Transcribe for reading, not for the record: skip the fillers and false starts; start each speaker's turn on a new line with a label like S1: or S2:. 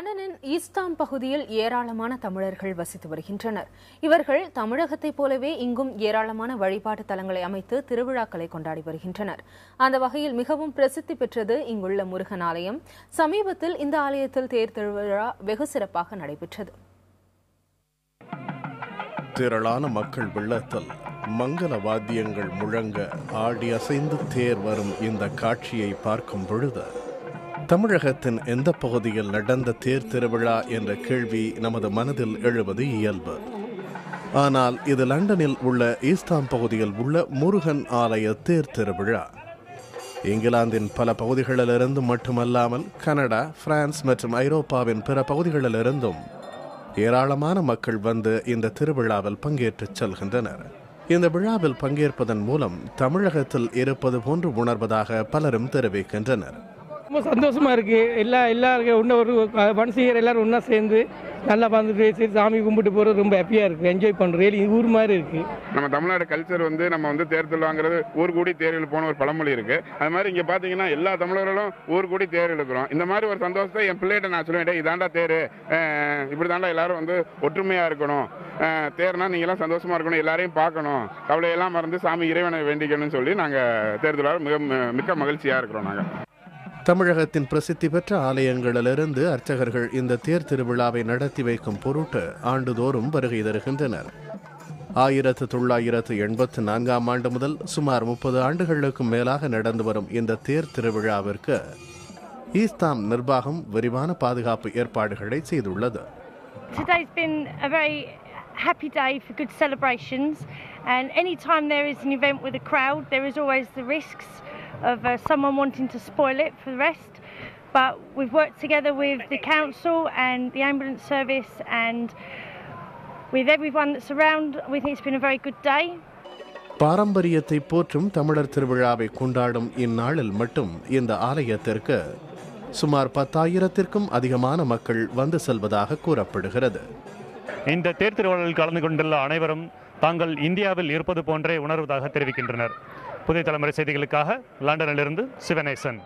S1: லண்டனின் ஈஸ்டாம் பகுதியில் ஏராளமான தமிழர்கள் வசித்து வருகின்றனர். இவர்கள் தமிழகத்தைப் போலவே இங்கும் ஏராளமான வழிபாட்டு தலங்களை அமைத்து திருவிழாக்களை கொண்டாடி வருகின்றனர். அந்த வகையில் மிகவும் பிரசித்தி பெற்றது இங்குள்ள முருகன் ஆலயம். சமீபத்தில் இந்த ஆலயத்தில் தேர் திருவிழா வெகு சிறப்பாக நடைபெற்றது.
S2: திரளான மக்கள் வெள்ளத்தில் மங்கள வாத்தியங்கள் முழங்க ஆடி அசைந்து தேர் வரும் இந்த காட்சியை பார்க்கும் பொழுது தமிழகத்தின் எந்த பகுதியில் நடந்த தேர் திருவிழா என்ற கேள்வி நமது மனதில் எழுவது இயல்பு. ஆனால் இது லண்டனில் உள்ள ஈஸ்டாம் பகுதியில் உள்ள முருகன் ஆலய தேர் திருவிழா. இங்கிலாந்தின் பல பகுதிகளிலிருந்து மட்டுமல்லாமல் கனடா, பிரான்ஸ் மற்றும் ஐரோப்பாவின் பிற பகுதிகளிலிருந்தும் ஏராளமான மக்கள் வந்து இந்த திருவிழாவில் பங்கேற்று செல்கின்றனர். இந்த விழாவில் பங்கேற்பதன் மூலம் தமிழகத்தில் இருப்பது போன்று உணர்வதாக பலரும் தெரிவிக்கின்றனர்.
S3: ரொம்ப சந்தோஷமா இருக்கு. எல்லாருக்கும் ஒரு மனுஷியர் எல்லாரும் ஒன்றா சேர்ந்து நல்லா பார்த்துட்டு சாமி கும்பிட்டு போகிறது ரொம்ப ஹாப்பியாக இருக்குது. என்ஜாய் பண்ணுறேன். ஊர் மாதிரி இருக்குது.
S4: நம்ம தமிழ்நாடு கல்ச்சர் நம்ம தேர் திருவிழாங்கிறது ஊர் கூடி தேர் இழுப்போன ஒரு பழமொழி இருக்குது. அது மாதிரி இங்கே பார்த்தீங்கன்னா எல்லா தமிழர்களும் ஊர் கூடி தேர் இழுக்கிறோம். இந்த மாதிரி ஒரு சந்தோஷத்தை என் பிள்ளைகிட்ட நான் சொல்லுவேன், இதாண்டா தேர், இப்படி தாண்டா எல்லாரும் ஒற்றுமையாக இருக்கணும், தேர்னா நீங்களாம் சந்தோஷமாக இருக்கணும், எல்லாரையும் பார்க்கணும், கவலையெல்லாம் மறந்து சாமி இறைவனை வேண்டிக்கணும்னு சொல்லி நாங்கள் தேர் திருவிழா மிக்க மகிழ்ச்சியாக இருக்கிறோம். நாங்கள்
S2: தமிழகத்தின் பிரசித்தி பெற்ற ஆலயங்களிலிருந்து அர்ச்சகர்கள் இந்த தேர் திருவிழாவை நடத்தி வைக்கும் பொருட்டு ஆண்டுதோறும் வருகை தருகின்றனர். 1984 ஆண்டு முதல் சுமார் 30 ஆண்டுகளுக்கும் மேலாக நடந்து வரும் இந்த தேர் திருவிழாவிற்கு ஈஸ்டாம் நிர்வாகம் விரிவான பாதுகாப்பு ஏற்பாடுகளை செய்துள்ளது.
S5: Today's been a very happy day for good celebrations, and anytime there is an event with a crowd there is always the risks of someone wanting to spoil it for the rest, but we've worked together with the council and the ambulance service and with everyone that's around. We think it's been a very good day.
S2: பாரம்பரியத்தை போற்றும் தமிழர் திருவிழாவை கொண்டாடும் இந்நாளில் மட்டும் இந்த ஆலயத்திற்கு சுமார் 10,000த்திற்கும் அதிகமான மக்கள் வந்து செல்வதாக கூறப்படுகிறது.
S6: இந்த தேர் திருவிழாவில் கலந்து கொண்டுள்ள அனைவரும் தாங்கள் இந்தியாவில் இருப்பது போன்றே உணர்வதாக தெரிவிக்கின்றனர். புதிய தலைமுறை செய்திகளுக்காக லண்டனிலிருந்து சிவனேசன்.